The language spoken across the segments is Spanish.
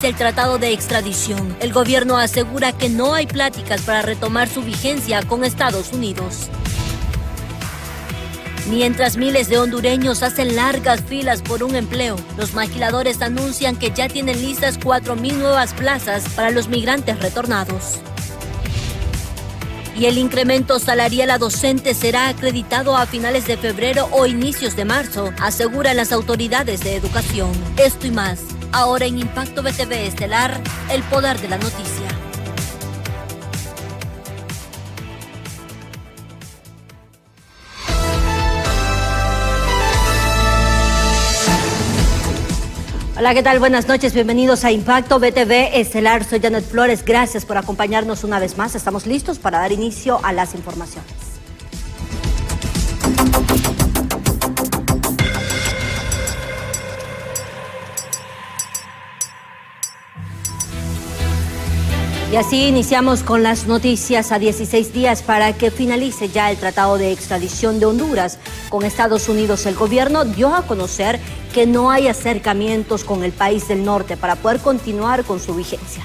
el tratado de extradición. El gobierno asegura que no hay pláticas para retomar su vigencia con Estados Unidos. Mientras miles de hondureños hacen largas filas por un empleo, los maquiladores anuncian que ya tienen listas 4,000 nuevas plazas para los migrantes retornados. Y el incremento salarial a docentes será acreditado a finales de febrero o inicios de marzo, aseguran las autoridades de educación. Esto y más, ahora en Impacto BTV Estelar, el poder de la noticia. Hola, ¿qué tal? Buenas noches, bienvenidos a Impacto BTV Estelar. Soy Janet Flores, gracias por acompañarnos una vez más. Estamos listos para dar inicio a las informaciones. Y así iniciamos con las noticias a 16 días para que finalice ya el tratado de extradición de Honduras con Estados Unidos. El gobierno dio a conocer que no hay acercamientos con el país del norte para poder continuar con su vigencia.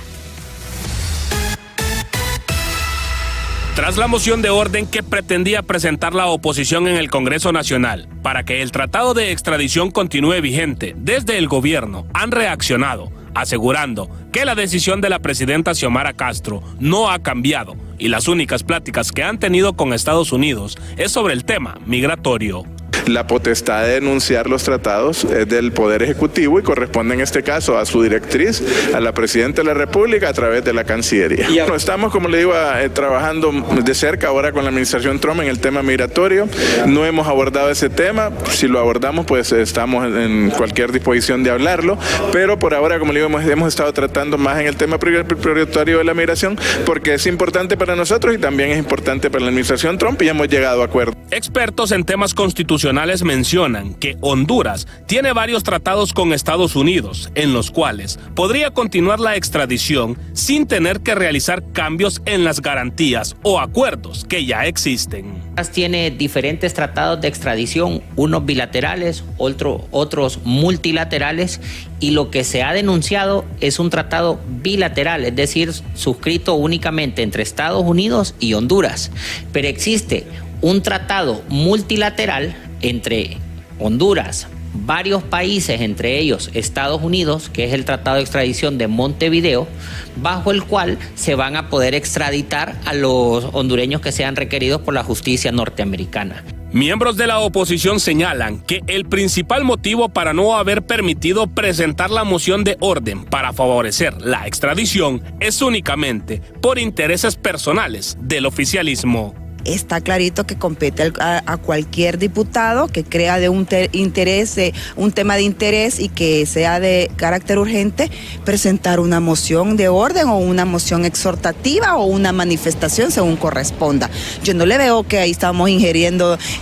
Tras la moción de orden que pretendía presentar la oposición en el Congreso Nacional para que el tratado de extradición continúe vigente, desde el gobierno han reaccionado, asegurando que la decisión de la presidenta Xiomara Castro no ha cambiado y las únicas pláticas que han tenido con Estados Unidos es sobre el tema migratorio. La potestad de denunciar los tratados es del Poder Ejecutivo y corresponde en este caso a su directriz, a la Presidenta de la República a través de la Cancillería. Bueno, estamos, como le digo, trabajando de cerca ahora con la administración Trump en el tema migratorio. No hemos abordado ese tema. Si lo abordamos, pues estamos en cualquier disposición de hablarlo. Pero por ahora, como le digo, hemos estado tratando más en el tema prioritario de la migración porque es importante para nosotros y también es importante para la administración Trump y hemos llegado a acuerdo. Expertos en temas constitucionales mencionan que Honduras tiene varios tratados con Estados Unidos, en los cuales podría continuar la extradición sin tener que realizar cambios en las garantías o acuerdos que ya existen. Tiene diferentes tratados de extradición, unos bilaterales, otros multilaterales, y lo que se ha denunciado es un tratado bilateral, es decir, suscrito únicamente entre Estados Unidos y Honduras. Pero existe un tratado multilateral entre Honduras, varios países, entre ellos Estados Unidos, que es el Tratado de Extradición de Montevideo, bajo el cual se van a poder extraditar a los hondureños que sean requeridos por la justicia norteamericana. Miembros de la oposición señalan que el principal motivo para no haber permitido presentar la moción de orden para favorecer la extradición es únicamente por intereses personales del oficialismo. Está clarito que compete a cualquier diputado que crea de un tema de interés y que sea de carácter urgente presentar una moción de orden o una moción exhortativa o una manifestación según corresponda. Yo no le veo que ahí estamos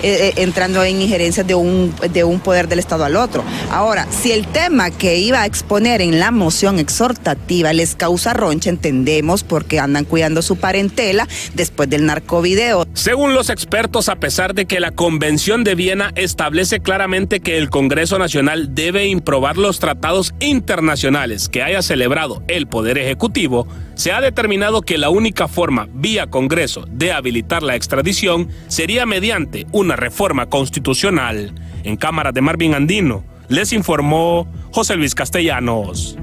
entrando en injerencias de un poder del Estado al otro. Ahora, si el tema que iba a exponer en la moción exhortativa les causa roncha, entendemos porque andan cuidando su parentela después del narcovideo. Según los expertos, a pesar de que la Convención de Viena establece claramente que el Congreso Nacional debe improbar los tratados internacionales que haya celebrado el Poder Ejecutivo, se ha determinado que la única forma vía Congreso de habilitar la extradición sería mediante una reforma constitucional. En Cámara de Marvin Andino, les informó José Luis Castellanos.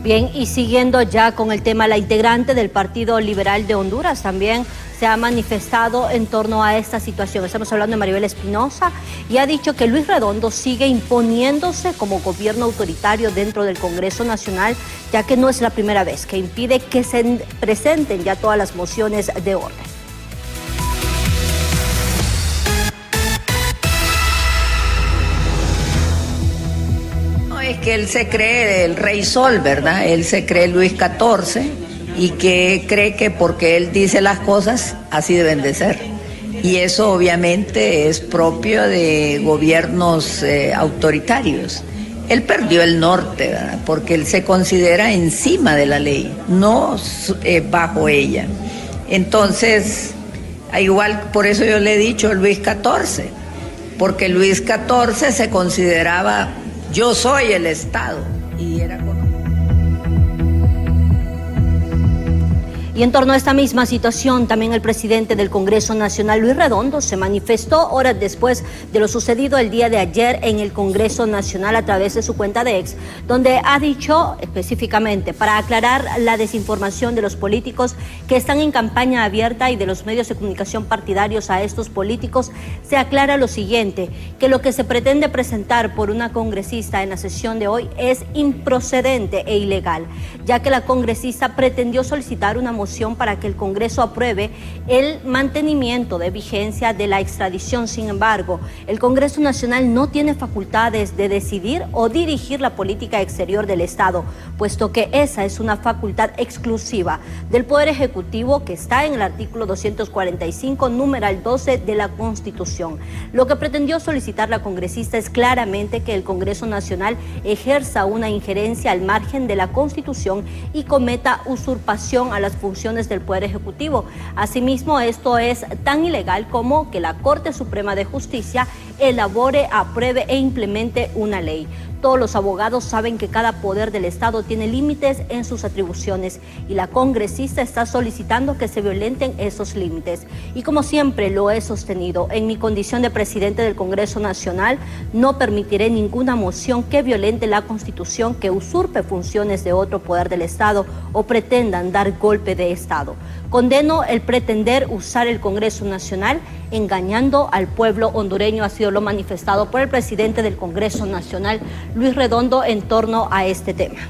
Bien, y siguiendo ya con el tema, la integrante del Partido Liberal de Honduras también se ha manifestado en torno a esta situación. Estamos hablando de Maribel Espinosa y ha dicho que Luis Redondo sigue imponiéndose como gobierno autoritario dentro del Congreso Nacional, ya que no es la primera vez que impide que se presenten ya todas las mociones de orden. Es que él se cree el Rey Sol, ¿verdad? Él se cree Luis XIV y que cree que porque él dice las cosas, así deben de ser. Y eso obviamente es propio de gobiernos autoritarios. Él perdió el norte, ¿verdad? Porque él se considera encima de la ley, no bajo ella. Entonces, igual, por eso yo le he dicho Luis XIV. porque Luis XIV se consideraba yo soy el Estado y era Y en torno a esta misma situación, también el presidente del Congreso Nacional, Luis Redondo, se manifestó horas después de lo sucedido el día de ayer en el Congreso Nacional a través de su cuenta de X, donde ha dicho específicamente, para aclarar la desinformación de los políticos que están en campaña abierta y de los medios de comunicación partidarios a estos políticos, se aclara lo siguiente, que lo que se pretende presentar por una congresista en la sesión de hoy es improcedente e ilegal, ya que la congresista pretendió solicitar una moción para que el Congreso apruebe el mantenimiento de vigencia de la extradición. Sin embargo, el Congreso Nacional no tiene facultades de decidir o dirigir la política exterior del Estado, puesto que esa es una facultad exclusiva del Poder Ejecutivo que está en el artículo 245, numeral 12 de la Constitución. Lo que pretendió solicitar la congresista es claramente que el Congreso Nacional ejerza una injerencia al margen de la Constitución y cometa usurpación a las funciones del Poder Ejecutivo. Asimismo, esto es tan ilegal como que la Corte Suprema de Justicia elabore, apruebe e implemente una ley. Todos los abogados saben que cada poder del Estado tiene límites en sus atribuciones y la congresista está solicitando que se violenten esos límites. Y como siempre lo he sostenido, en mi condición de presidente del Congreso Nacional, no permitiré ninguna moción que violente la Constitución, que usurpe funciones de otro poder del Estado o pretendan dar golpe de Estado. Condeno el pretender usar el Congreso Nacional engañando al pueblo hondureño, ha sido lo manifestado por el presidente del Congreso Nacional, Luis Redondo, en torno a este tema.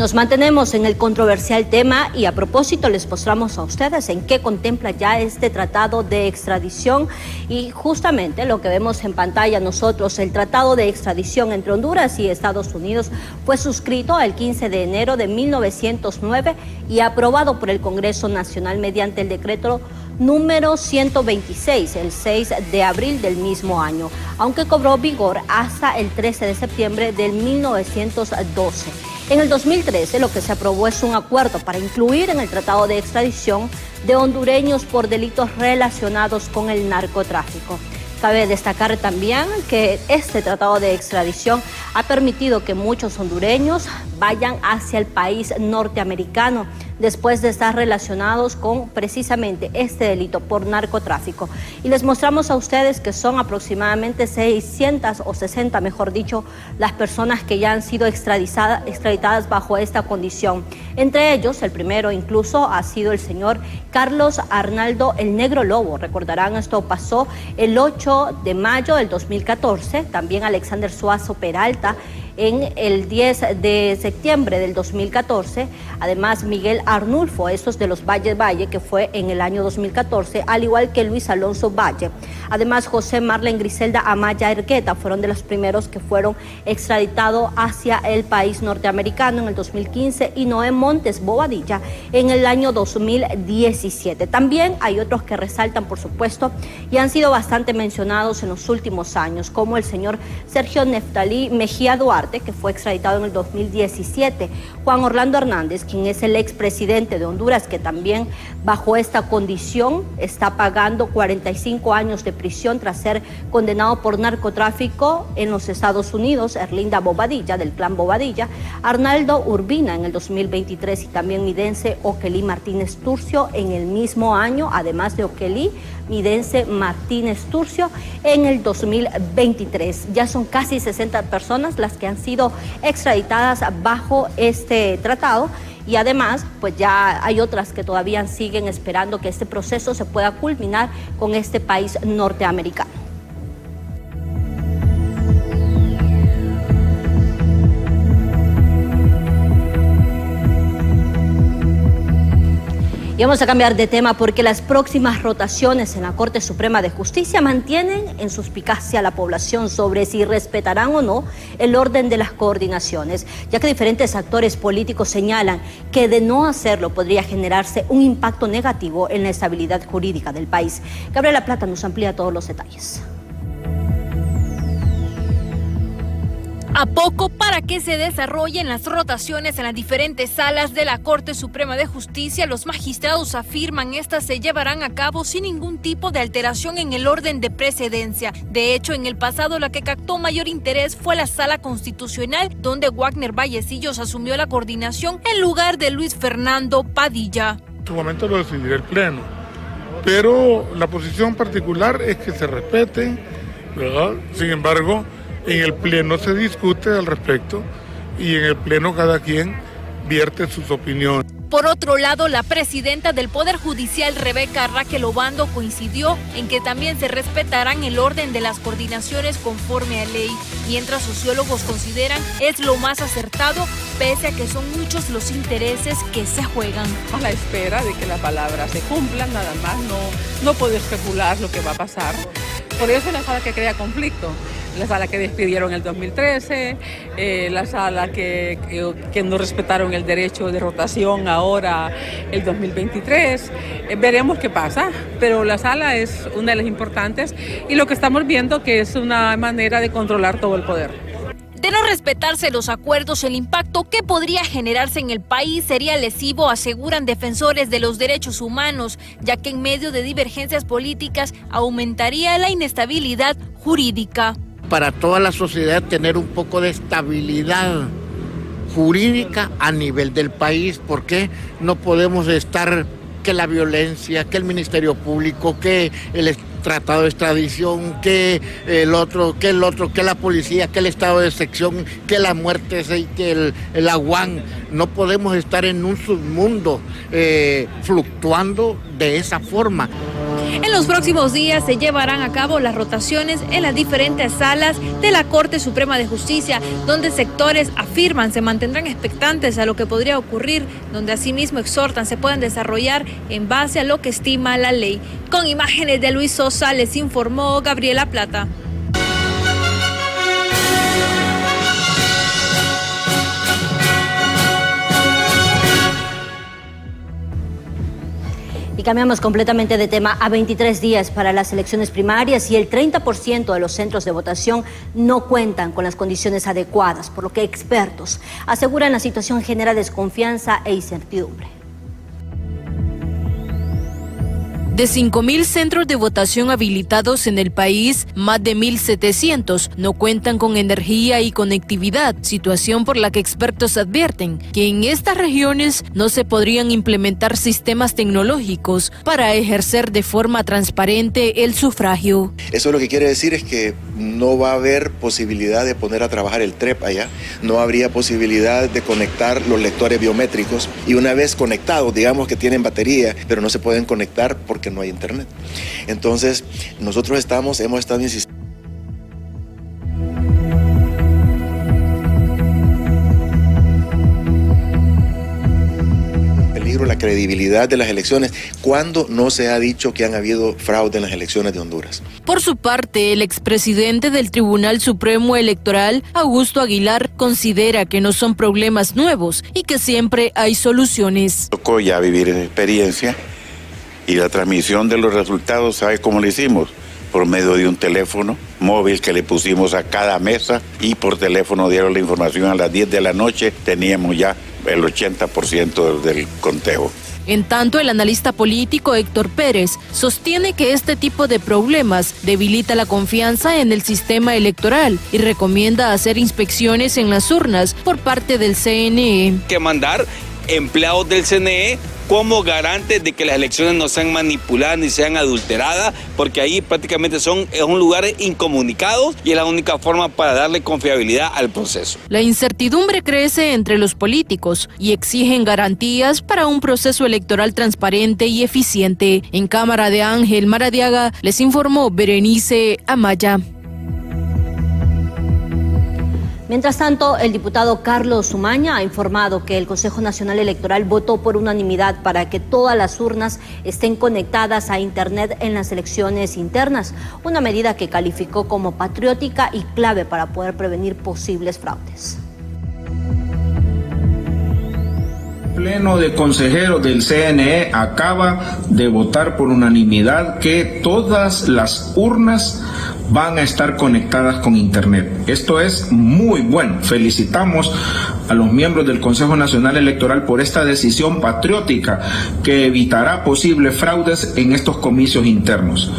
Nos mantenemos en el controversial tema y a propósito les mostramos a ustedes en qué contempla ya este tratado de extradición y justamente lo que vemos en pantalla nosotros, el tratado de extradición entre Honduras y Estados Unidos fue suscrito el 15 de enero de 1909 y aprobado por el Congreso Nacional mediante el decreto número 126, el 6 de abril del mismo año, aunque cobró vigor hasta el 13 de septiembre del 1912. En el 2013 lo que se aprobó es un acuerdo para incluir en el tratado de extradición de hondureños por delitos relacionados con el narcotráfico. Cabe destacar también que este tratado de extradición ha permitido que muchos hondureños vayan hacia el país norteamericano después de estar relacionados con precisamente este delito por narcotráfico. Y les mostramos a ustedes que son aproximadamente 600 o 60, mejor dicho, las personas que ya han sido extraditadas bajo esta condición. Entre ellos, el primero incluso ha sido el señor Carlos Arnaldo el Negro Lobo. Recordarán, esto pasó el 8 de mayo del 2014. También Alexander Suazo Peralta en el 10 de septiembre del 2014, además Miguel Arnulfo, estos de los Valle, que fue en el año 2014, al igual que Luis Alonso Valle. Además, José Marlen Griselda Amaya Ergueta fueron de los primeros que fueron extraditados hacia el país norteamericano en el 2015 y Noé Montes Bobadilla en el año 2017. También hay otros que resaltan, por supuesto, y han sido bastante mencionados en los últimos años, como el señor Sergio Neftalí Mejía Duarte, que fue extraditado en el 2017, Juan Orlando Hernández, quien es el expresidente de Honduras, que también bajo esta condición está pagando 45 años de prisión tras ser condenado por narcotráfico en los Estados Unidos, Erlinda Bobadilla, del clan Bobadilla, Arnaldo Urbina en el 2023 y también Midense Oquelí Martínez Turcio en el mismo año, además de Oquelí, Midense Martínez Turcio en el 2023. Ya son casi 60 personas las que han sido extraditadas bajo este tratado y además pues ya hay otras que todavía siguen esperando que este proceso se pueda culminar con este país norteamericano. Y vamos a cambiar de tema porque las próximas rotaciones en la Corte Suprema de Justicia mantienen en suspicacia a la población sobre si respetarán o no el orden de las coordinaciones, ya que diferentes actores políticos señalan que de no hacerlo podría generarse un impacto negativo en la estabilidad jurídica del país. Gabriela Plata nos amplía todos los detalles. A poco para que se desarrollen las rotaciones en las diferentes salas de la Corte Suprema de Justicia, los magistrados afirman estas se llevarán a cabo sin ningún tipo de alteración en el orden de precedencia. De hecho, en el pasado la que captó mayor interés fue la Sala Constitucional, donde Wagner Vallecillos asumió la coordinación en lugar de Luis Fernando Padilla. En su momento lo decidirá el Pleno, pero la posición particular es que se respete, ¿verdad? Sin embargo, en el Pleno se discute al respecto y en el Pleno cada quien vierte sus opiniones. Por otro lado, la presidenta del Poder Judicial, Rebeca Raquel Obando, coincidió en que también se respetarán el orden de las coordinaciones conforme a ley, mientras sociólogos consideran es lo más acertado, pese a que son muchos los intereses que se juegan. A la espera de que la palabra se cumpla, nada más, no puedo especular lo que va a pasar. Por eso es la sala que crea conflicto. La sala que despidieron en el 2013, la sala que no respetaron el derecho de rotación ahora el 2023. Veremos qué pasa, pero la sala es una de las importantes y lo que estamos viendo que es una manera de controlar todo el poder. De no respetarse los acuerdos, el impacto que podría generarse en el país sería lesivo, aseguran defensores de los derechos humanos, ya que en medio de divergencias políticas aumentaría la inestabilidad jurídica. Para toda la sociedad tener un poco de estabilidad jurídica a nivel del país, porque no podemos estar que la violencia, que el Ministerio Público, que el tratado de extradición, que el otro, que la policía, que el estado de excepción, que la muerte, que el aguán. No podemos estar en un submundo fluctuando de esa forma. En los próximos días se llevarán a cabo las rotaciones en las diferentes salas de la Corte Suprema de Justicia, donde sectores afirman se mantendrán expectantes a lo que podría ocurrir, donde asimismo exhortan se pueden desarrollar en base a lo que estima la ley. Con imágenes de Luis Sosa les informó Gabriela Plata. Y cambiamos completamente de tema. A 23 días para las elecciones primarias y el 30% de los centros de votación no cuentan con las condiciones adecuadas, por lo que expertos aseguran la situación genera desconfianza e incertidumbre. De 5.000 centros de votación habilitados en el país, más de 1.700 no cuentan con energía y conectividad, situación por la que expertos advierten que en estas regiones no se podrían implementar sistemas tecnológicos para ejercer de forma transparente el sufragio. Eso lo que quiere decir es que no va a haber posibilidad de poner a trabajar el TREP allá, no habría posibilidad de conectar los lectores biométricos y una vez conectados, digamos que tienen batería, pero no se pueden conectar porque no hay internet. Entonces, nosotros hemos estado insistiendo. La credibilidad de las elecciones cuando no se ha dicho que han habido fraude en las elecciones de Honduras. Por su parte, el expresidente del Tribunal Supremo Electoral, Augusto Aguilar, considera que no son problemas nuevos y que siempre hay soluciones. Tocó ya vivir en experiencia y la transmisión de los resultados, ¿sabe cómo lo hicimos? Por medio de un teléfono móvil que le pusimos a cada mesa y por teléfono dieron la información a las 10 de la noche, teníamos ya el 80% del conteo. En tanto, el analista político Héctor Pérez sostiene que este tipo de problemas debilita la confianza en el sistema electoral y recomienda hacer inspecciones en las urnas por parte del CNE. Que mandar empleados del CNE como garantes de que las elecciones no sean manipuladas ni sean adulteradas, porque ahí prácticamente es un lugar incomunicado y es la única forma para darle confiabilidad al proceso. La incertidumbre crece entre los políticos y exigen garantías para un proceso electoral transparente y eficiente. En Cámara de Ángel Maradiaga les informó Berenice Amaya. Mientras tanto, el diputado Carlos Umaña ha informado que el Consejo Nacional Electoral votó por unanimidad para que todas las urnas estén conectadas a Internet en las elecciones internas, una medida que calificó como patriótica y clave para poder prevenir posibles fraudes. El Pleno de Consejeros del CNE acaba de votar por unanimidad que todas las urnas van a estar conectadas con Internet. Esto es muy bueno. Felicitamos a los miembros del Consejo Nacional Electoral por esta decisión patriótica que evitará posibles fraudes en estos comicios internos.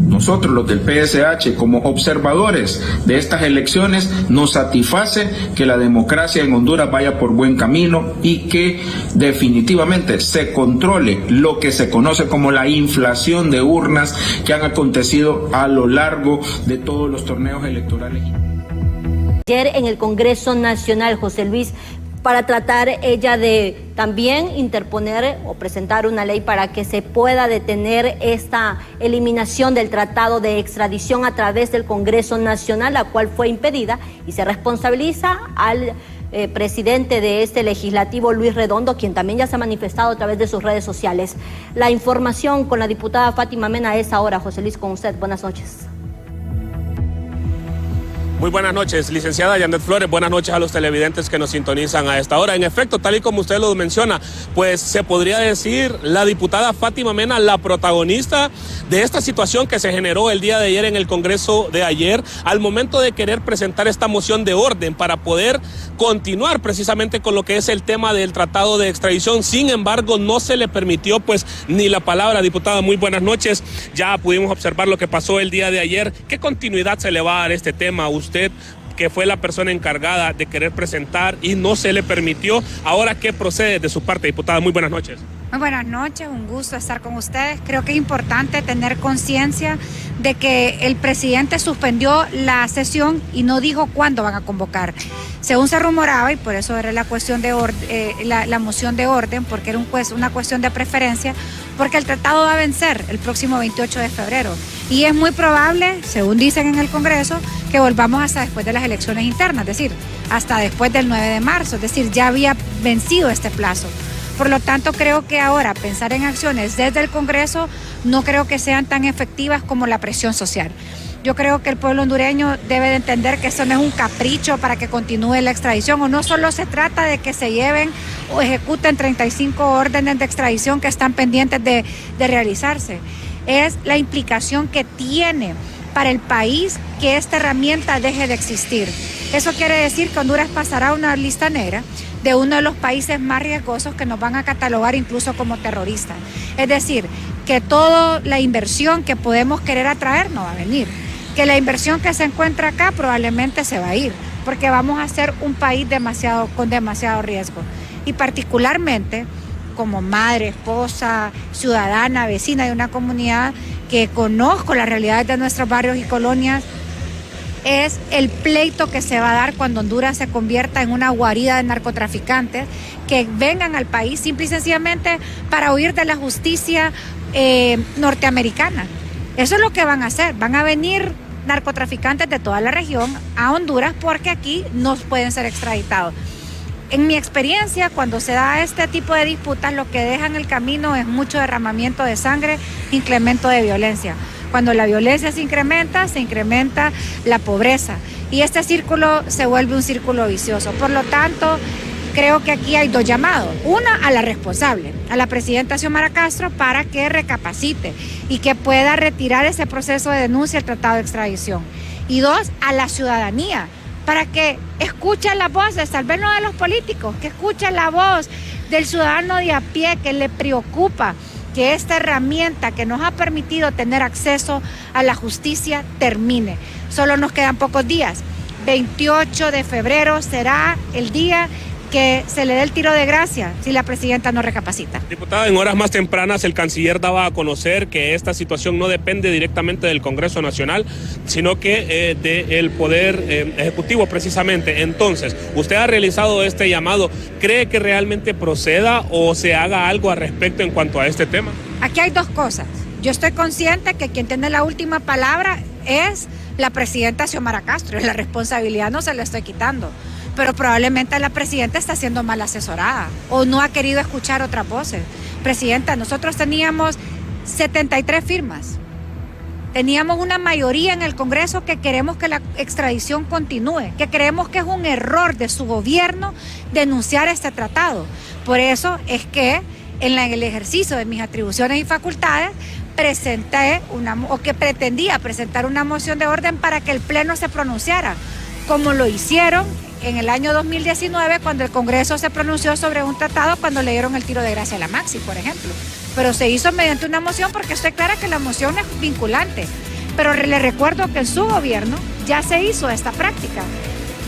Nosotros, los del PSH, como observadores de estas elecciones, nos satisface que la democracia en Honduras vaya por buen camino y que definitivamente se controle lo que se conoce como la inflación de urnas que han acontecido a lo largo de todos los torneos electorales. Ayer en el Congreso Nacional, José Luis, para tratar ella de también interponer o presentar una ley para que se pueda detener esta eliminación del tratado de extradición a través del Congreso Nacional, la cual fue impedida, y se responsabiliza al presidente de este legislativo, Luis Redondo, quien también ya se ha manifestado a través de sus redes sociales. La información con la diputada Fátima Mena a esa hora. José Luis, con usted. Buenas noches. Muy buenas noches, licenciada Yanet Flores. Buenas noches a los televidentes que nos sintonizan a esta hora. En efecto, tal y como usted lo menciona, pues se podría decir la diputada Fátima Mena, la protagonista de esta situación que se generó el día de ayer en el Congreso de ayer, al momento de querer presentar esta moción de orden para poder continuar precisamente con lo que es el tema del tratado de extradición. Sin embargo, no se le permitió pues ni la palabra. Diputada, muy buenas noches. Ya pudimos observar lo que pasó el día de ayer. ¿Qué continuidad se le va a dar a este tema? Usted, que fue la persona encargada de querer presentar y no se le permitió, ¿ahora qué procede de su parte, diputada? Muy buenas noches. Muy buenas noches, un gusto estar con ustedes. Creo que es importante tener conciencia de que el presidente suspendió la sesión y no dijo cuándo van a convocar. Según se rumoraba, y por eso era la cuestión de la moción de orden, porque era una cuestión de preferencia, porque el tratado va a vencer el próximo 28 de febrero. Y es muy probable, según dicen en el Congreso, que volvamos hasta después de las elecciones internas, es decir, hasta después del 9 de marzo, es decir, ya había vencido este plazo. Por lo tanto, creo que ahora pensar en acciones desde el Congreso no creo que sean tan efectivas como la presión social. Yo creo que el pueblo hondureño debe de entender que eso no es un capricho para que continúe la extradición, o no solo se trata de que se lleven o ejecuten 35 órdenes de extradición que están pendientes de realizarse. Es la implicación que tiene para el país que esta herramienta deje de existir. Eso quiere decir que Honduras pasará a una lista negra de uno de los países más riesgosos que nos van a catalogar incluso como terroristas. Es decir, que toda la inversión que podemos querer atraer no va a venir, que la inversión que se encuentra acá probablemente se va a ir, porque vamos a ser un país con demasiado riesgo. Y particularmente, como madre, esposa, ciudadana, vecina de una comunidad que conozco las realidades de nuestros barrios y colonias, es el pleito que se va a dar cuando Honduras se convierta en una guarida de narcotraficantes que vengan al país simple y sencillamente para huir de la justicia norteamericana. Eso es lo que van a hacer. Van a venir narcotraficantes de toda la región a Honduras porque aquí no pueden ser extraditados. En mi experiencia, cuando se da este tipo de disputas, lo que deja en el camino es mucho derramamiento de sangre, incremento de violencia. Cuando la violencia se incrementa la pobreza. Y este círculo se vuelve un círculo vicioso. Por lo tanto, creo que aquí hay dos llamados. Una, a la responsable, a la presidenta Xiomara Castro, para que recapacite y que pueda retirar ese proceso de denuncia del tratado de extradición. Y dos, a la ciudadanía, para que escuchen las voces, tal vez no de los políticos, que escuchen la voz del ciudadano de a pie que le preocupa que esta herramienta que nos ha permitido tener acceso a la justicia termine. Solo nos quedan pocos días. 28 de febrero será el día que se le dé el tiro de gracia si la presidenta no recapacita. Diputada, en horas más tempranas el canciller daba a conocer que esta situación no depende directamente del Congreso Nacional, sino que del Poder Ejecutivo precisamente. Entonces, usted ha realizado este llamado. ¿Cree que realmente proceda o se haga algo al respecto en cuanto a este tema? Aquí hay dos cosas. Yo estoy consciente que quien tiene la última palabra es la presidenta Xiomara Castro. La responsabilidad no se la estoy quitando. Pero probablemente la presidenta está siendo mal asesorada o no ha querido escuchar otras voces. Presidenta, nosotros teníamos 73 firmas. Teníamos una mayoría en el Congreso que queremos que la extradición continúe, que creemos que es un error de su gobierno denunciar este tratado. Por eso es que en el ejercicio de mis atribuciones y facultades presenté que pretendía presentar una moción de orden para que el Pleno se pronunciara, como lo hicieron en el año 2019 cuando el Congreso se pronunció sobre un tratado cuando le dieron el tiro de gracia a la Maxi, por ejemplo. Pero se hizo mediante una moción porque estoy clara que la moción es vinculante. Pero le recuerdo que en su gobierno ya se hizo esta práctica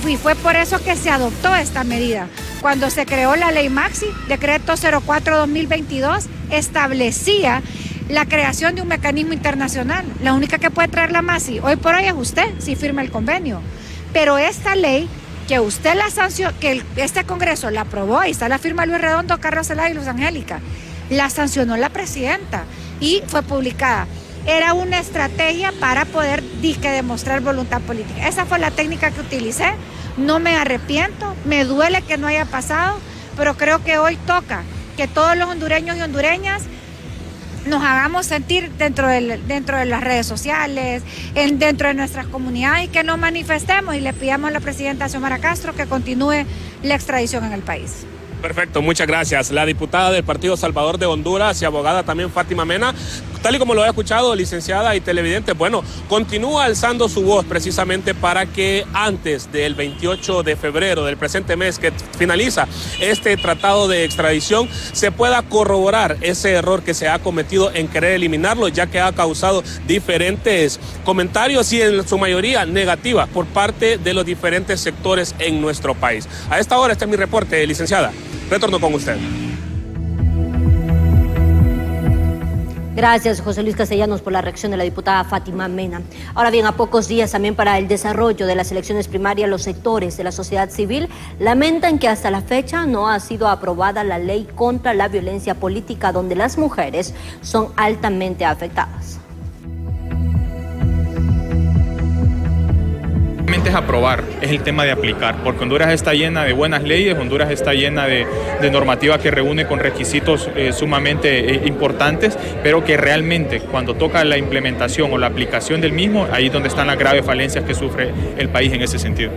y fue por eso que se adoptó esta medida. Cuando se creó la ley Maxi, decreto 04-2022, establecía la creación de un mecanismo internacional. La única que puede traer la Maxi hoy por hoy es usted, si firma el convenio. Pero esta ley, que usted la sancionó, que este Congreso la aprobó, ahí está la firma Luis Redondo, Carlos Zelaya y Luz Angélica, la sancionó la presidenta y fue publicada. Era una estrategia para poder demostrar voluntad política. Esa fue la técnica que utilicé. No me arrepiento, me duele que no haya pasado, pero creo que hoy toca que todos los hondureños y hondureñas nos hagamos sentir dentro de las redes sociales, dentro de nuestras comunidades, y que nos manifestemos y le pidamos a la presidenta Xiomara Castro que continúe la extradición en el país. Perfecto, muchas gracias. La diputada del Partido Salvador de Honduras y abogada también, Fátima Mena, tal y como lo he escuchado, licenciada y televidente, bueno, continúa alzando su voz precisamente para que antes del 28 de febrero del presente mes que finaliza este tratado de extradición se pueda corroborar ese error que se ha cometido en querer eliminarlo, ya que ha causado diferentes comentarios y en su mayoría negativas por parte de los diferentes sectores en nuestro país. A esta hora este es mi reporte, licenciada. Retorno con usted. Gracias, José Luis Castellanos, por la reacción de la diputada Fátima Mena. Ahora bien, a pocos días también para el desarrollo de las elecciones primarias, los sectores de la sociedad civil lamentan que hasta la fecha no ha sido aprobada la ley contra la violencia política, donde las mujeres son altamente afectadas. Es aprobar, es el tema de aplicar, porque Honduras está llena de buenas leyes, Honduras está llena de normativa que reúne con requisitos sumamente importantes, pero que realmente cuando toca la implementación o la aplicación del mismo, ahí es donde están las graves falencias que sufre el país en ese sentido.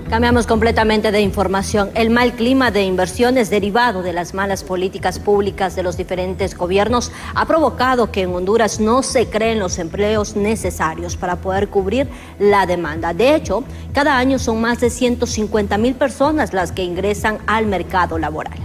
Cambiamos completamente de información. El mal clima de inversiones derivado de las malas políticas públicas de los diferentes gobiernos ha provocado que en Honduras no se creen los empleos necesarios para poder cubrir la demanda. De hecho, cada año son más de 150,000 personas las que ingresan al mercado laboral.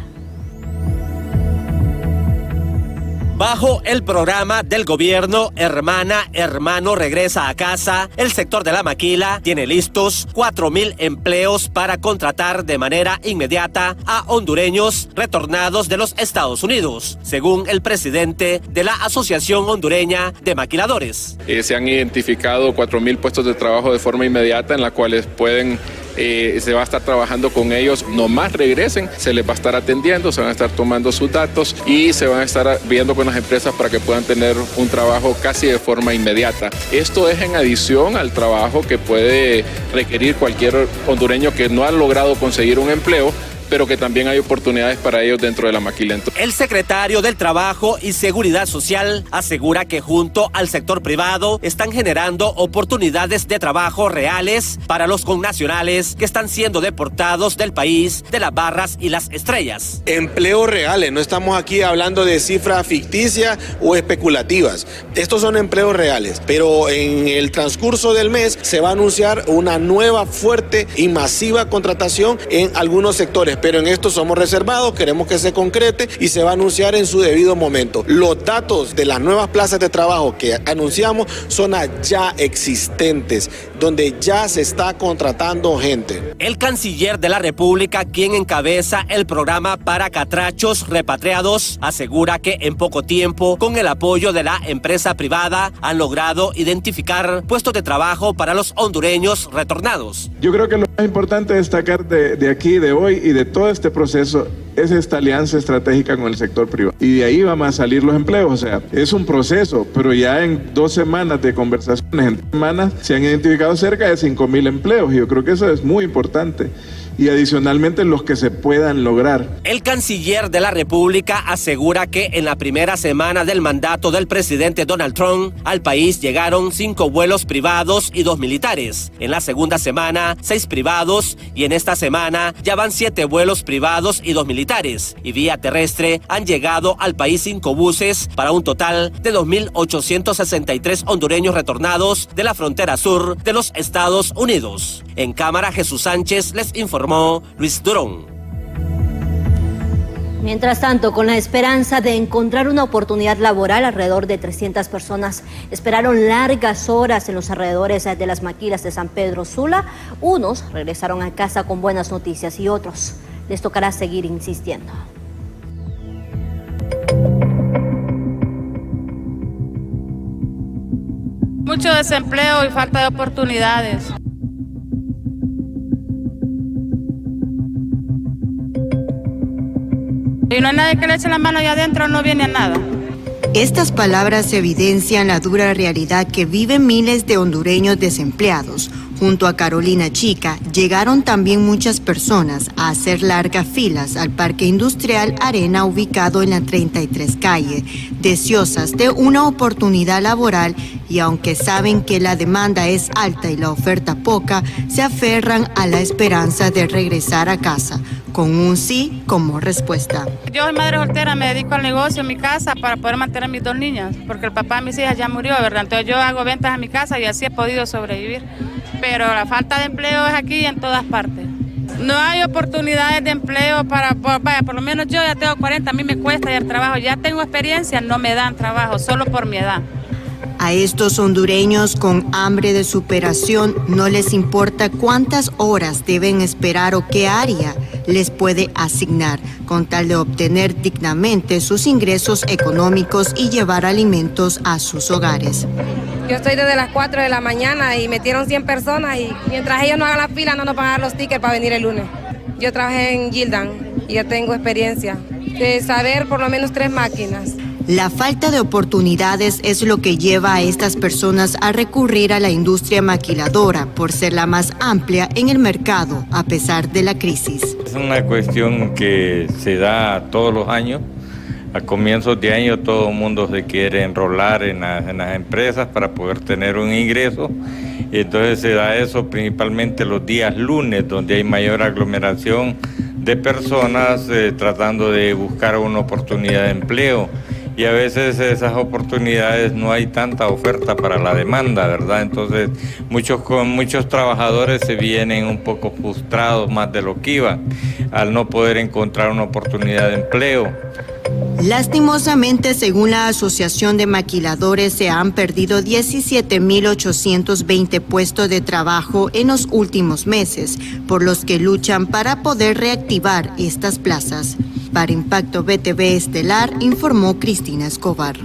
Bajo el programa del gobierno Hermana, Hermano Regresa a Casa, el sector de la maquila tiene listos 4,000 empleos para contratar de manera inmediata a hondureños retornados de los Estados Unidos, según el presidente de la Asociación Hondureña de Maquiladores. Se han identificado 4,000 puestos de trabajo de forma inmediata en las cuales se va a estar trabajando con ellos, nomás regresen, se les va a estar atendiendo, se van a estar tomando sus datos y se van a estar viendo con las empresas para que puedan tener un trabajo casi de forma inmediata. Esto es en adición al trabajo que puede requerir cualquier hondureño que no ha logrado conseguir un empleo, pero que también hay oportunidades para ellos dentro de la maquila. El secretario del Trabajo y Seguridad Social asegura que junto al sector privado están generando oportunidades de trabajo reales para los connacionales que están siendo deportados del país de las barras y las estrellas. Empleos reales, no estamos aquí hablando de cifras ficticias o especulativas. Estos son empleos reales, pero en el transcurso del mes se va a anunciar una nueva, fuerte y masiva contratación en algunos sectores. Pero en esto somos reservados, queremos que se concrete y se va a anunciar en su debido momento. Los datos de las nuevas plazas de trabajo que anunciamos son ya existentes, donde ya se está contratando gente. El canciller de la República, quien encabeza el programa para catrachos repatriados, asegura que en poco tiempo, con el apoyo de la empresa privada, han logrado identificar puestos de trabajo para los hondureños retornados. Yo creo que lo más importante destacar de aquí, de hoy y de todo este proceso es esta alianza estratégica con el sector privado. Y de ahí van a salir los empleos. O sea, es un proceso, pero ya en 2 semanas de conversaciones, en 3 semanas, se han identificado cerca de 5,000 empleos. Y yo creo que eso es muy importante. y adicionalmente los que se puedan lograr. El canciller de la República asegura que en la primera semana del mandato del presidente Donald Trump, al país llegaron 5 vuelos privados y 2 militares. En la segunda semana, 6 privados y en esta semana ya van 7 vuelos privados y 2 militares. Y vía terrestre han llegado al país 5 buses para un total de 2.863 hondureños retornados de la frontera sur de los Estados Unidos. En cámara, Jesús Sánchez les informó Luis Durón. Mientras tanto, con la esperanza de encontrar una oportunidad laboral, alrededor de 300 personas esperaron largas horas en los alrededores de las maquilas de San Pedro Sula. Unos regresaron a casa con buenas noticias y otros les tocará seguir insistiendo. Mucho desempleo y falta de oportunidades. Y no hay nadie que le eche la mano allá adentro, no viene a nada. Estas palabras evidencian la dura realidad que viven miles de hondureños desempleados. Junto a Carolina Chica, llegaron también muchas personas a hacer largas filas al Parque Industrial Arena, ubicado en la 33 calle, deseosas de una oportunidad laboral, y aunque saben que la demanda es alta y la oferta poca, se aferran a la esperanza de regresar a casa, con un sí como respuesta. Yo soy madre soltera, me dedico al negocio en mi casa para poder mantener a mis 2 niñas, porque el papá de mis hijas ya murió, ¿verdad? Entonces yo hago ventas en mi casa y así he podido sobrevivir. Pero la falta de empleo es aquí y en todas partes. No hay oportunidades de empleo por lo menos yo ya tengo 40, a mí me cuesta ir al trabajo, ya tengo experiencia, no me dan trabajo, solo por mi edad. A estos hondureños con hambre de superación no les importa cuántas horas deben esperar o qué área les puede asignar, con tal de obtener dignamente sus ingresos económicos y llevar alimentos a sus hogares. Yo estoy desde las 4 de la mañana y metieron 100 personas y mientras ellos no hagan la fila no nos van a dar los tickets para venir el lunes. Yo trabajé en Gildan y ya tengo experiencia de saber por lo menos 3 máquinas. La falta de oportunidades es lo que lleva a estas personas a recurrir a la industria maquiladora por ser la más amplia en el mercado a pesar de la crisis. Es una cuestión que se da todos los años. A comienzos de año todo el mundo se quiere enrolar en las empresas para poder tener un ingreso. Y entonces se da eso principalmente los días lunes, donde hay mayor aglomeración de personas tratando de buscar una oportunidad de empleo. Y a veces esas oportunidades no hay tanta oferta para la demanda, ¿verdad? Entonces muchos trabajadores se vienen un poco frustrados más de lo que iban al no poder encontrar una oportunidad de empleo. Lastimosamente, según la Asociación de Maquiladores, se han perdido 17.820 puestos de trabajo en los últimos meses, por los que luchan para poder reactivar estas plazas. Para Impacto BTV Estelar, informó Cristina Escobar.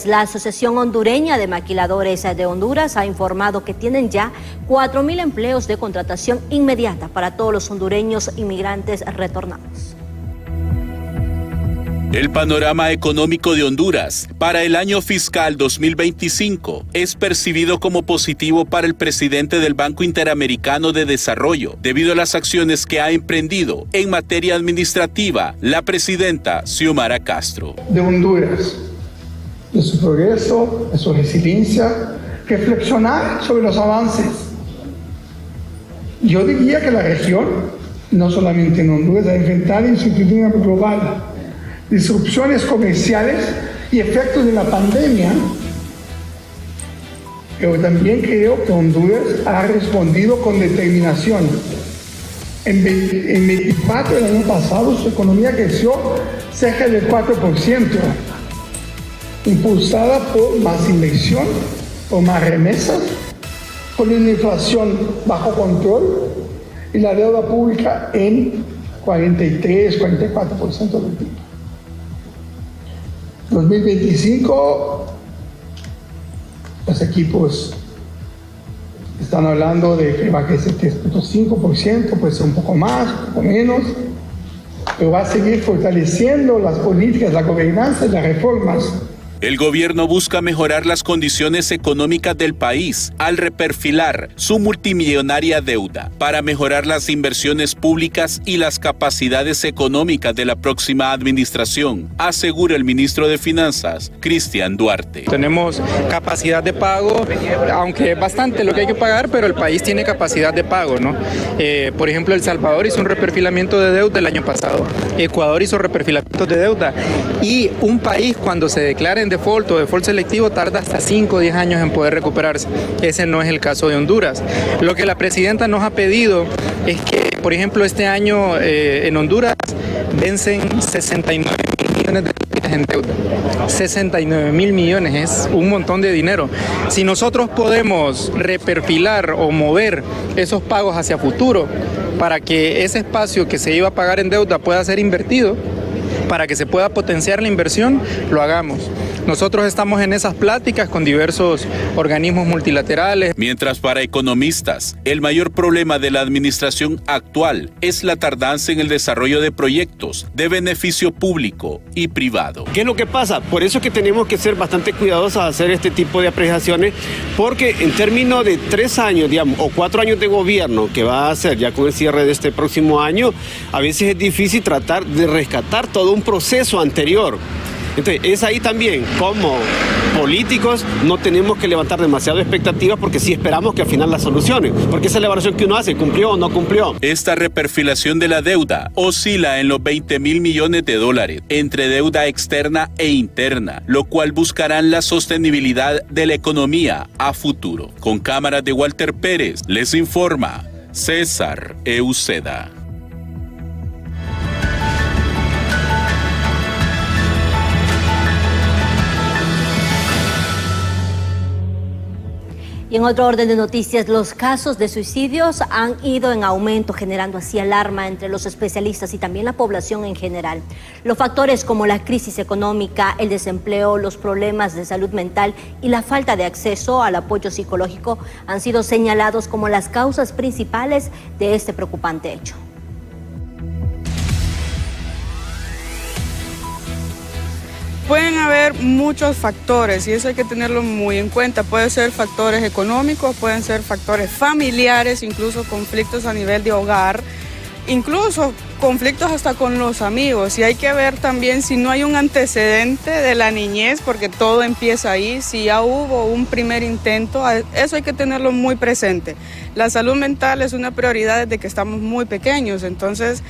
La Asociación Hondureña de Maquiladores de Honduras ha informado que tienen ya 4.000 empleos de contratación inmediata para todos los hondureños inmigrantes retornados. El panorama económico de Honduras para el año fiscal 2025 es percibido como positivo para el presidente del Banco Interamericano de Desarrollo, debido a las acciones que ha emprendido en materia administrativa la presidenta Xiomara Castro. De Honduras, de su progreso, de su resiliencia, reflexionar sobre los avances. Yo diría que la región, no solamente en Honduras, ha enfrentado incertidumbre global, disrupciones comerciales y efectos de la pandemia, pero también creo que Honduras ha respondido con determinación. En 24 del año pasado su economía creció cerca del 4%, impulsada por más inversión, por más remesas, por una inflación bajo control y la deuda pública en 43-44% del PIB. 2025, los equipos están hablando de que va a crecer 3.5%, puede ser un poco más, un poco menos, pero va a seguir fortaleciendo las políticas, la gobernanza y las reformas El gobierno busca mejorar las condiciones económicas del país al reperfilar su multimillonaria deuda para mejorar las inversiones públicas y las capacidades económicas de la próxima administración, asegura el ministro de Finanzas, Cristian Duarte. Tenemos capacidad de pago, aunque es bastante lo que hay que pagar, pero el país tiene capacidad de pago, ¿no? Por ejemplo, El Salvador hizo un reperfilamiento de deuda el año pasado, Ecuador hizo reperfilamiento de deuda, y un país cuando se declara en default o default selectivo tarda hasta 5 o 10 años en poder recuperarse. Ese no es el caso de Honduras. Lo que la presidenta nos ha pedido es que, por ejemplo, este año en Honduras vencen 69 mil millones de dólares en deuda. 69 mil millones es un montón de dinero. Si nosotros podemos reperfilar o mover esos pagos hacia futuro para que ese espacio que se iba a pagar en deuda pueda ser invertido, para que se pueda potenciar la inversión, lo hagamos. Nosotros estamos en esas pláticas con diversos organismos multilaterales. Mientras para economistas, el mayor problema de la administración actual es la tardanza en el desarrollo de proyectos de beneficio público y privado. ¿Qué es lo que pasa? Por eso es que tenemos que ser bastante cuidadosos a hacer este tipo de apreciaciones, porque en términos de 3 años, digamos, o 4 años de gobierno que va a hacer ya con el cierre de este próximo año, a veces es difícil tratar de rescatar todo un proceso anterior. Entonces, es ahí también, como políticos, no tenemos que levantar demasiado expectativas porque sí esperamos que al final las solucionen. Porque esa es la evaluación que uno hace, ¿cumplió o no cumplió? Esta reperfilación de la deuda oscila en los 20 mil millones de dólares entre deuda externa e interna, lo cual buscarán la sostenibilidad de la economía a futuro. Con cámaras de Walter Pérez, les informa César Euseda. Y en otro orden de noticias, los casos de suicidios han ido en aumento, generando así alarma entre los especialistas y también la población en general. Los factores como la crisis económica, el desempleo, los problemas de salud mental y la falta de acceso al apoyo psicológico han sido señalados como las causas principales de este preocupante hecho. Pueden haber muchos factores y eso hay que tenerlo muy en cuenta. Pueden ser factores económicos, pueden ser factores familiares, incluso conflictos a nivel de hogar, incluso conflictos hasta con los amigos. Y hay que ver también si no hay un antecedente de la niñez, porque todo empieza ahí, si ya hubo un primer intento, eso hay que tenerlo muy presente. La salud mental es una prioridad desde que estamos muy pequeños, entonces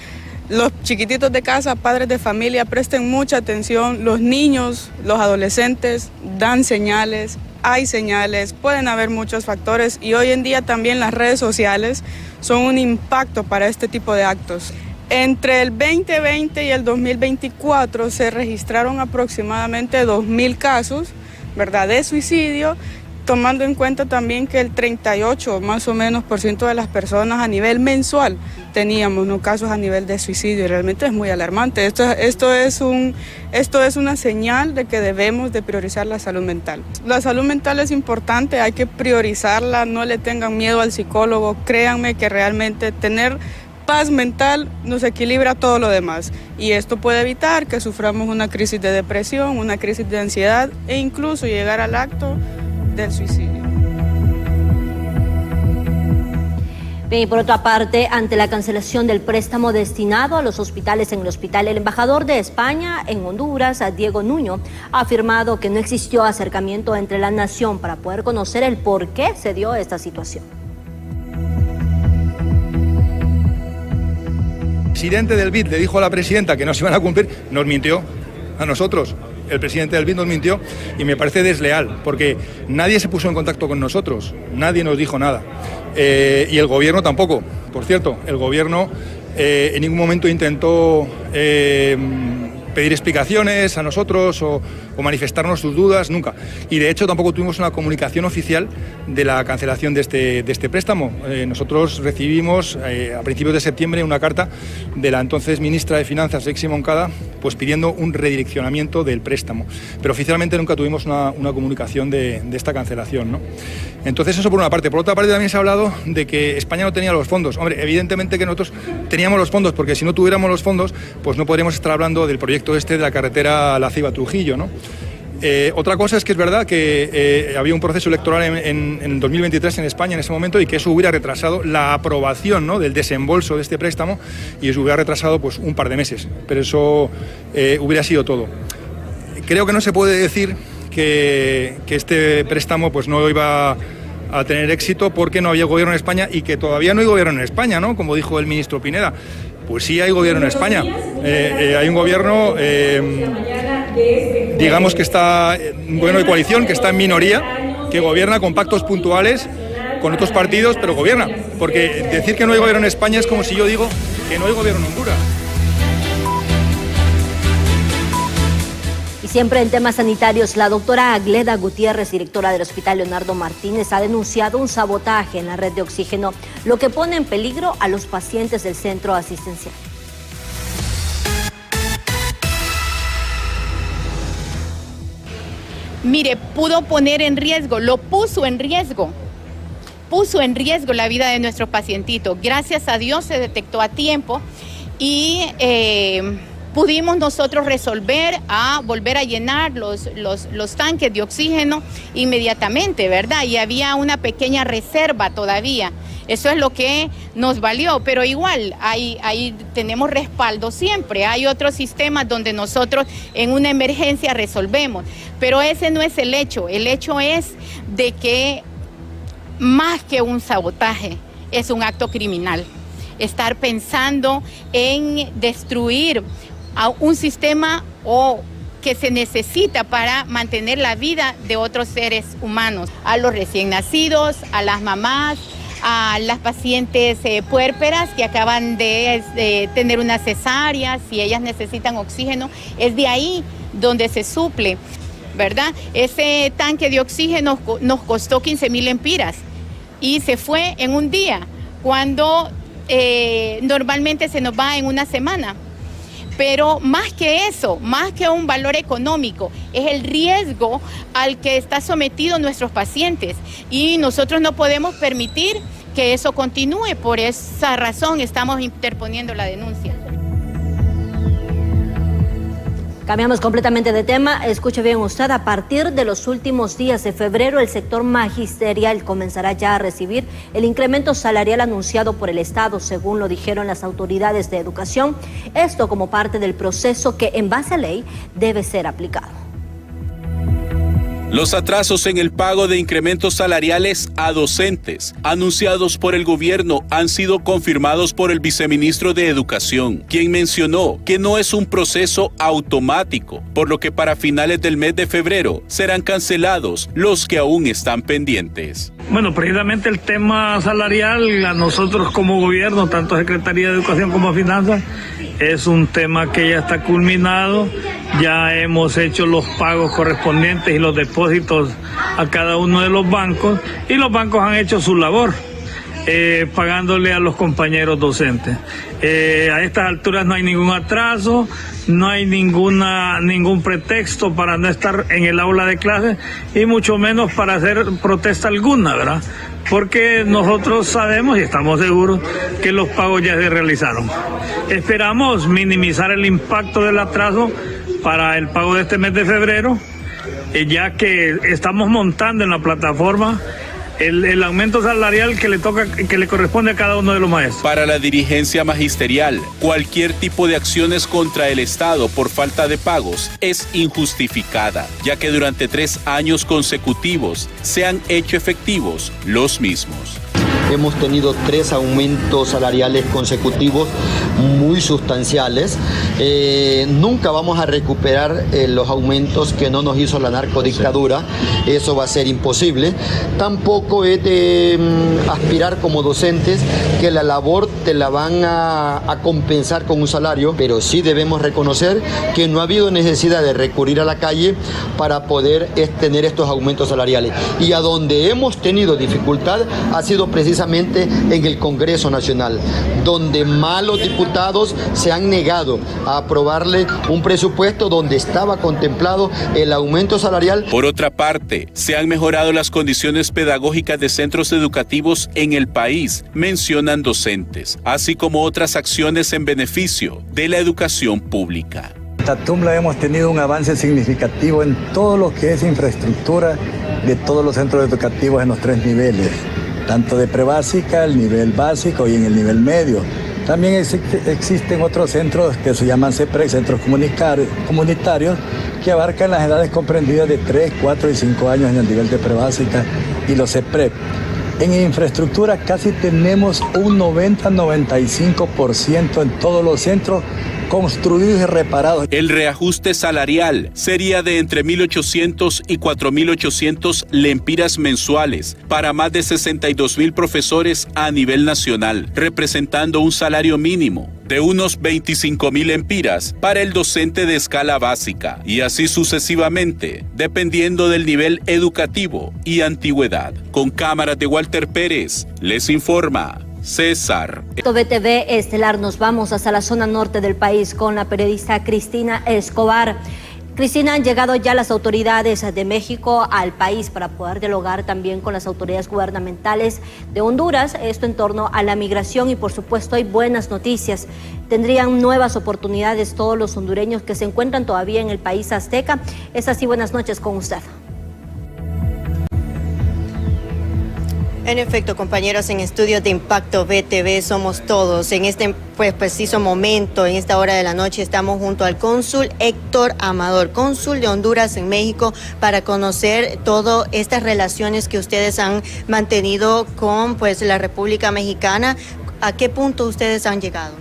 los chiquititos de casa, padres de familia, presten mucha atención. Los niños, los adolescentes dan señales, hay señales, pueden haber muchos factores y hoy en día también las redes sociales son un impacto para este tipo de actos. Entre el 2020 y el 2024 se registraron aproximadamente 2.000 casos, ¿verdad?, de suicidio, tomando en cuenta también que el 38 más o menos % de las personas a nivel mensual teníamos casos a nivel de suicidio y realmente es muy alarmante. Esto es una señal de que debemos de priorizar la salud mental. La salud mental es importante, hay que priorizarla, no le tengan miedo al psicólogo, créanme que realmente tener paz mental nos equilibra todo lo demás y esto puede evitar que suframos una crisis de depresión, una crisis de ansiedad e incluso llegar al acto del suicidio. Bien, y por otra parte, ante la cancelación del préstamo destinado a los hospitales en el hospital, el embajador de España en Honduras, Diego Nuño, ha afirmado que no existió acercamiento entre la nación para poder conocer el por qué se dio esta situación. El presidente del BID le dijo a la presidenta que no se iban a cumplir, nos mintió a nosotros. El presidente del BID nos mintió y me parece desleal, porque nadie se puso en contacto con nosotros, nadie nos dijo nada. Y el gobierno tampoco. Por cierto, el gobierno en ningún momento intentó pedir explicaciones a nosotros o manifestarnos sus dudas, nunca. Y de hecho tampoco tuvimos una comunicación oficial de la cancelación de este préstamo. Nosotros recibimos a principios de septiembre una carta de la entonces ministra de Finanzas, Lexi Moncada, pues pidiendo un redireccionamiento del préstamo. Pero oficialmente nunca tuvimos una comunicación de esta cancelación, ¿no? Entonces eso por una parte. Por otra parte también se ha hablado de que España no tenía los fondos. Hombre, evidentemente que nosotros teníamos los fondos, porque si no tuviéramos los fondos, pues no podríamos estar hablando del proyecto de la carretera La Ceiba-Trujillo, ¿no? Otra cosa es que es verdad que había un proceso electoral en 2023 en España en ese momento y que eso hubiera retrasado la aprobación, ¿no?, del desembolso de este préstamo, y eso hubiera retrasado pues un par de meses, pero eso hubiera sido todo. Creo que no se puede decir que este préstamo pues no iba a tener éxito porque no había gobierno en España y que todavía no hay gobierno en España, ¿no?, como dijo el ministro Pineda. Pues sí hay gobierno en España. Hay un gobierno, digamos que está, un gobierno de coalición que está en minoría, que gobierna con pactos puntuales con otros partidos, pero gobierna. Porque decir que no hay gobierno en España es como si yo digo que no hay gobierno en Honduras. Y siempre en temas sanitarios, la doctora Agleda Gutiérrez, directora del Hospital Leonardo Martínez, ha denunciado un sabotaje en la red de oxígeno, lo que pone en peligro a los pacientes del centro asistencial. Mire, puso en riesgo la vida de nuestros pacientitos. Gracias a Dios se detectó a tiempo y pudimos nosotros volver a llenar los tanques de oxígeno inmediatamente, ¿verdad? Y había una pequeña reserva todavía. Eso es lo que nos valió, pero igual ahí tenemos respaldo siempre. Hay otros sistemas donde nosotros en una emergencia resolvemos, pero ese no es el hecho. El hecho es de que más que un sabotaje es un acto criminal. Estar pensando en destruir a un sistema que se necesita para mantener la vida de otros seres humanos, a los recién nacidos, a las mamás, a las pacientes puérperas que acaban de tener una cesárea, si ellas necesitan oxígeno, es de ahí donde se suple, ¿verdad? Ese tanque de oxígeno nos costó 15,000 lempiras y se fue en un día, cuando normalmente se nos va en una semana. Pero más que eso, más que un valor económico, es el riesgo al que están sometidos nuestros pacientes y nosotros no podemos permitir que eso continúe. Por esa razón estamos interponiendo la denuncia. Cambiamos completamente de tema. Escuche bien usted, a partir de los últimos días de febrero, el sector magisterial comenzará ya a recibir el incremento salarial anunciado por el Estado, según lo dijeron las autoridades de educación. Esto como parte del proceso que, en base a ley, debe ser aplicado. Los atrasos en el pago de incrementos salariales a docentes anunciados por el gobierno han sido confirmados por el viceministro de Educación, quien mencionó que no es un proceso automático, por lo que para finales del mes de febrero serán cancelados los que aún están pendientes. Bueno, precisamente el tema salarial a nosotros como gobierno, tanto Secretaría de Educación como Finanzas, es un tema que ya está culminado. Ya hemos hecho los pagos correspondientes y los depósitos a cada uno de los bancos, y los bancos han hecho su labor, pagándole a los compañeros docentes. A estas alturas no hay ningún atraso, no hay ningún pretexto para no estar en el aula de clase, y mucho menos para hacer protesta alguna, ¿verdad? Porque nosotros sabemos y estamos seguros que los pagos ya se realizaron. Esperamos minimizar el impacto del atraso para el pago de este mes de febrero, ya que estamos montando en la plataforma el aumento salarial que le corresponde a cada uno de los maestros. Para la dirigencia magisterial, cualquier tipo de acciones contra el Estado por falta de pagos es injustificada, ya que durante 3 años consecutivos se han hecho efectivos los mismos. Hemos tenido 3 aumentos salariales consecutivos muy sustanciales. Nunca vamos a recuperar los aumentos que no nos hizo la narcodictadura. Eso va a ser imposible. Tampoco es de aspirar como docentes que la labor te la van a compensar con un salario, pero sí debemos reconocer que no ha habido necesidad de recurrir a la calle para poder tener estos aumentos salariales. Y a donde hemos tenido dificultad ha sido precisamente en el Congreso Nacional, donde malos diputados se han negado a aprobarle un presupuesto donde estaba contemplado el aumento salarial. Por otra parte, se han mejorado las condiciones pedagógicas de centros educativos en el país, mencionan docentes, así como otras acciones en beneficio de la educación pública. Tatumla hemos tenido un avance significativo en todo lo que es infraestructura de todos los centros educativos en los 3 niveles, tanto de prebásica, el nivel básico y en el nivel medio. También existen otros centros que se llaman CEPREC, centros comunitarios, que abarcan las edades comprendidas de 3, 4 y 5 años en el nivel de prebásica y los CEPREP. En infraestructura casi tenemos un 90-95% en todos los centros construidos y reparados. El reajuste salarial sería de entre 1.800 y 4.800 lempiras mensuales para más de 62.000 profesores a nivel nacional, representando un salario mínimo de unos 25.000 lempiras para el docente de escala básica, y así sucesivamente, dependiendo del nivel educativo y antigüedad. Con cámaras de Walter Pérez, les informa César. BTV Estelar, nos vamos hasta la zona norte del país con la periodista Cristina Escobar. Cristina, han llegado ya las autoridades de México al país para poder dialogar también con las autoridades gubernamentales de Honduras, esto en torno a la migración, y por supuesto hay buenas noticias. Tendrían nuevas oportunidades todos los hondureños que se encuentran todavía en el país azteca. Es así, buenas noches con usted. En efecto, compañeros, en Estudios de Impacto BTV somos todos. En este preciso momento, en esta hora de la noche, estamos junto al cónsul Héctor Amador, cónsul de Honduras en México, para conocer todas estas relaciones que ustedes han mantenido con la República Mexicana. ¿A qué punto ustedes han llegado?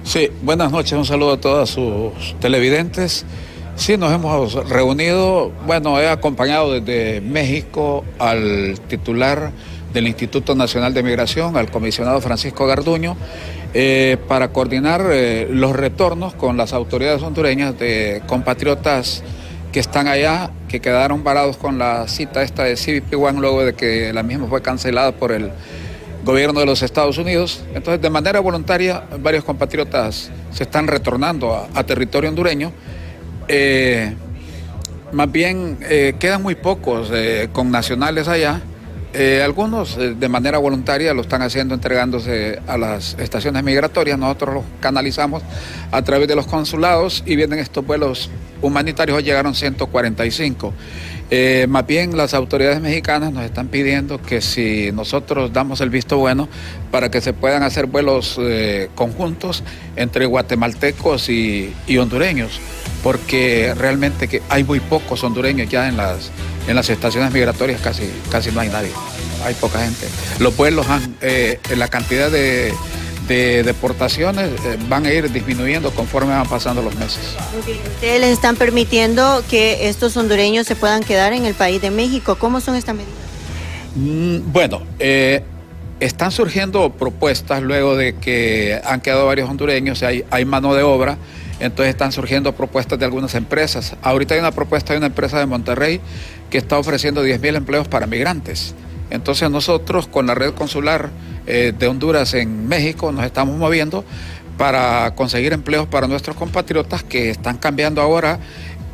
Sí, buenas noches, un saludo a todos sus televidentes. Sí, nos hemos reunido, he acompañado desde México al titular del Instituto Nacional de Migración, al comisionado Francisco Garduño, para coordinar los retornos con las autoridades hondureñas de compatriotas que están allá, que quedaron varados con la cita esta de CBP One luego de que la misma fue cancelada por el gobierno de los Estados Unidos. Entonces, de manera voluntaria, varios compatriotas se están retornando a territorio hondureño. Más bien, quedan muy pocos con nacionales allá. Algunos de manera voluntaria lo están haciendo entregándose a las estaciones migratorias. Nosotros los canalizamos a través de los consulados y vienen estos vuelos humanitarios. Hoy llegaron 145. Más bien las autoridades mexicanas nos están pidiendo que si nosotros damos el visto bueno para que se puedan hacer vuelos conjuntos entre guatemaltecos y hondureños, porque realmente que hay muy pocos hondureños ya en las estaciones migratorias, casi no hay nadie, hay poca gente. Los vuelos la cantidad de deportaciones van a ir disminuyendo conforme van pasando los meses. Ustedes les están permitiendo que estos hondureños se puedan quedar en el país de México. ¿Cómo son estas medidas? Están surgiendo propuestas luego de que han quedado varios hondureños, hay mano de obra. Entonces están surgiendo propuestas de algunas empresas. Ahorita hay una propuesta de una empresa de Monterrey que está ofreciendo 10,000 empleos para migrantes. Entonces nosotros con la red consular de Honduras en México nos estamos moviendo para conseguir empleos para nuestros compatriotas que están cambiando ahora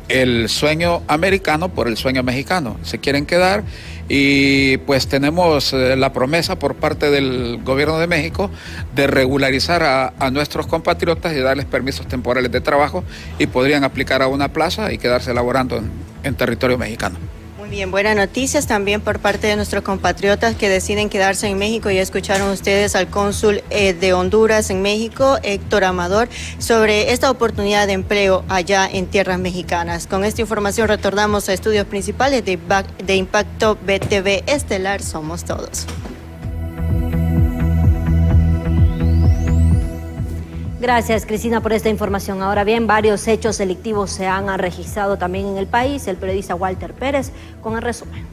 el sueño americano por el sueño mexicano. Se quieren quedar y pues tenemos la promesa por parte del gobierno de México de regularizar a nuestros compatriotas y darles permisos temporales de trabajo, y podrían aplicar a una plaza y quedarse laborando en territorio mexicano. Muy bien, buenas noticias también por parte de nuestros compatriotas que deciden quedarse en México. Ya escucharon ustedes al cónsul de Honduras en México, Héctor Amador, sobre esta oportunidad de empleo allá en tierras mexicanas. Con esta información retornamos a estudios principales de Impacto BTV Estelar. Somos todos. Gracias, Cristina, por esta información. Ahora bien, varios hechos delictivos se han registrado también en el país. El periodista Walter Pérez con el resumen.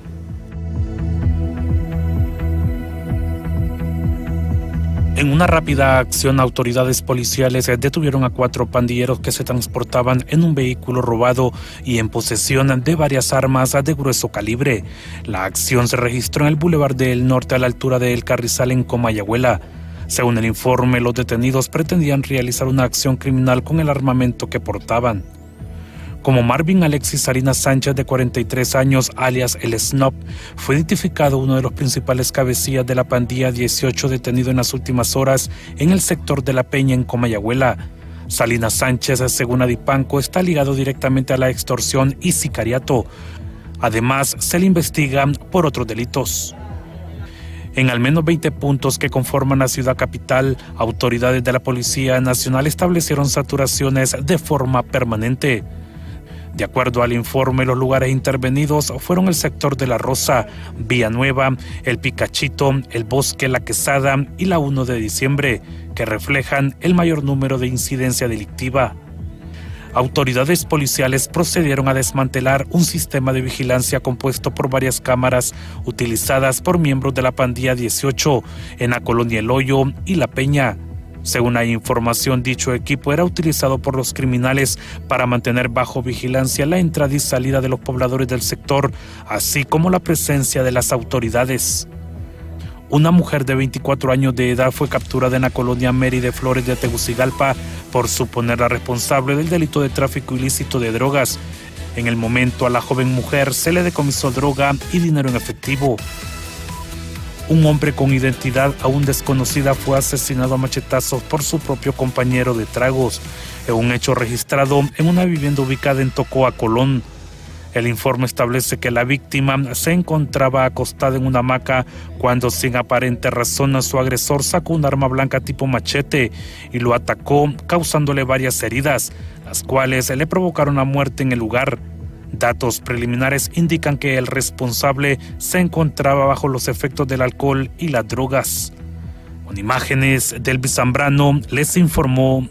En una rápida acción, autoridades policiales detuvieron a 4 pandilleros que se transportaban en un vehículo robado y en posesión de varias armas de grueso calibre. La acción se registró en el Boulevard del Norte a la altura de El Carrizal en Comayagüela. Según el informe, los detenidos pretendían realizar una acción criminal con el armamento que portaban. Como Marvin Alexis Salinas Sánchez, de 43 años, alias El Snob, fue identificado uno de los principales cabecillas de la pandilla 18, detenido en las últimas horas en el sector de La Peña, en Comayagüela. Salinas Sánchez, según Adipanco, está ligado directamente a la extorsión y sicariato. Además, se le investiga por otros delitos. En al menos 20 puntos que conforman la ciudad capital, autoridades de la Policía Nacional establecieron saturaciones de forma permanente. De acuerdo al informe, los lugares intervenidos fueron el sector de La Rosa, Villanueva, El Picachito, El Bosque, La Quesada y la 1 de diciembre, que reflejan el mayor número de incidencia delictiva. Autoridades policiales procedieron a desmantelar un sistema de vigilancia compuesto por varias cámaras utilizadas por miembros de la pandilla 18 en la colonia El Hoyo y La Peña. Según la información, dicho equipo era utilizado por los criminales para mantener bajo vigilancia la entrada y salida de los pobladores del sector, así como la presencia de las autoridades. Una mujer de 24 años de edad fue capturada en la colonia Mary de Flores de Tegucigalpa por suponerla responsable del delito de tráfico ilícito de drogas. En el momento, a la joven mujer se le decomisó droga y dinero en efectivo. Un hombre con identidad aún desconocida fue asesinado a machetazos por su propio compañero de tragos, en un hecho registrado en una vivienda ubicada en Tocoa, Colón. El informe establece que la víctima se encontraba acostada en una hamaca cuando, sin aparente razón, su agresor sacó un arma blanca tipo machete y lo atacó, causándole varias heridas, las cuales le provocaron la muerte en el lugar. Datos preliminares indican que el responsable se encontraba bajo los efectos del alcohol y las drogas. Con imágenes del Zambrano, les informó